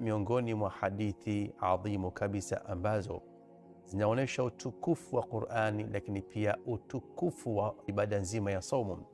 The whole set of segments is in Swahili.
miongoni mwa hadithi adhimu kabisa ambazo zinaonyesha utukufu wa Qur'ani, lakini pia utukufu wa ibada nzima ya saumu.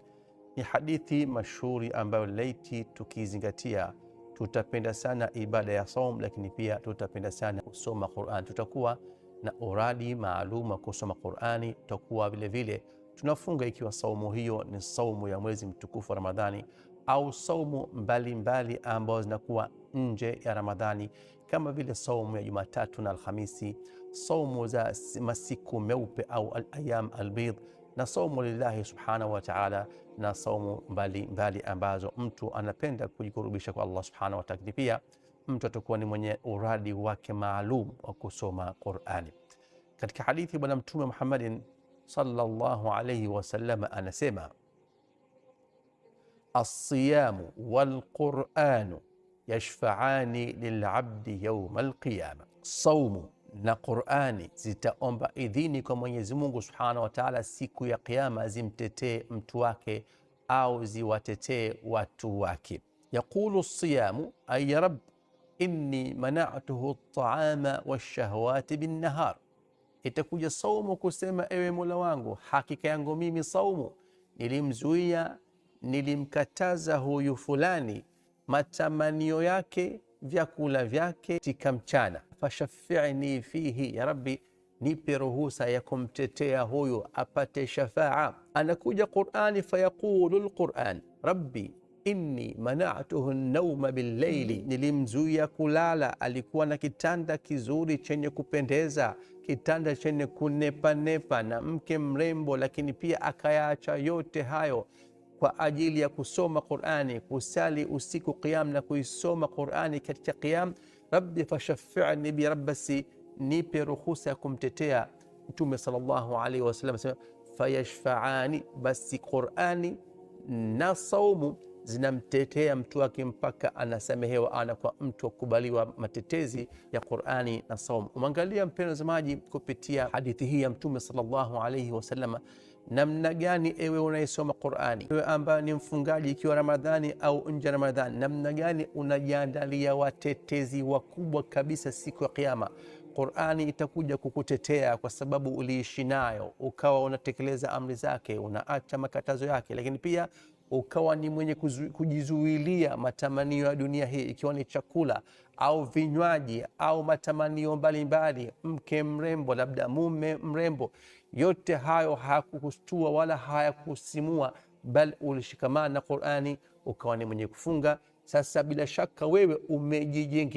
Ni hadithi mashuhuri ambayo laiti tukizingatia tutapenda sana ibada ya saum, lakini pia tutapenda sana kusoma Qur'an. Tutakuwa na uradi maalum wa kusoma Qur'ani, tutakuwa vile vile tunafunga ikiwa saumu hiyo ni saumu ya mwezi mtukufu wa Ramadhani au saumu mbalimbali ambazo zinakuwa nje ya Ramadhani, kama vile saumu ya Jumatatu na Alhamisi, saumu za masiku meupe au al-ayyam al-bid, na saumu lillahi subhanahu wa ta'ala, na saumu mbalimbali ambazo mtu anapenda kujikurubisha kwa Allah subhanahu wa ta'ala. Pia mtu atakuwa ni mwenye uradi wake maalum wa kusoma Qur'ani. Katika hadithi bwana Mtume Muhammadin sallallahu alayhi wasallam anasema, as-siyamu wal-Qur'anu yashfa'ani lil-'abdi yawm al-qiyamah. Saumu na Qur'ani zitaomba idhini kwa Mwenyezi Mungu Subhanahu wa Ta'ala siku ya Kiyama, zimtetee mtu wake au ziwatetee watu wake. Yaqulu as-siyamu ay ya Rabb inni mana'tuhu at-ta'ama wash-shahawati bin-nahar. Itakuja saumu kusema, ewe Mola wangu, hakika yangu mimi saumu nilimzuia, nilimkataza huyu fulani matamanio yake, vyakula vyake katika mchana. Fashafi'ni fihi, ya Rabbi nipe ruhusa ya kumtetea huyu apate shafaa. Anakuja Qur'ani, fayaqulu al-Qur'an Rabbi inni mana'tuhu an-nawma bil-layli, nilimzuia kulala. Alikuwa na kitanda kizuri chenye kupendeza, kitanda chenye kunepanepa na mke mrembo, lakini pia akayaacha yote hayo kwa ajili ya kusoma Qur'ani, kusali usiku qiyam na kuisoma Qur'ani katika qiyam. Rabbi fashafi'ni bi rabbasi, nipe ruhusa ya kumtetea. Mtume sallallahu alaihi wasallam sema fayashfa'ani, basi Qur'ani na saumu zinamtetea mtu wake mpaka anasamehewa, anakuwa mtu wa kubaliwa matetezi ya Qur'ani na saumu. Umangalia mpendwa mtazamaji, kupitia hadithi hii ya Mtume sallallahu alaihi wasallam, namna gani ewe unayesoma Qur'ani, ewe ambaye ni mfungaji ikiwa Ramadhani au nje ya Ramadhani, namna gani unajiandalia watetezi wakubwa kabisa siku ya Kiyama. Qur'ani itakuja kukutetea kwa sababu uliishi nayo, ukawa unatekeleza amri zake, unaacha makatazo yake, lakini pia ukawa ni mwenye kujizuilia matamanio ya dunia hii, ikiwa ni chakula au vinywaji au matamanio mbalimbali, mke mrembo, labda mume mrembo. Yote hayo hayakukustua wala hayakusimua, bal ulishikamana na Qur'ani, ukawa ni mwenye kufunga. Sasa bila shaka wewe umejijengea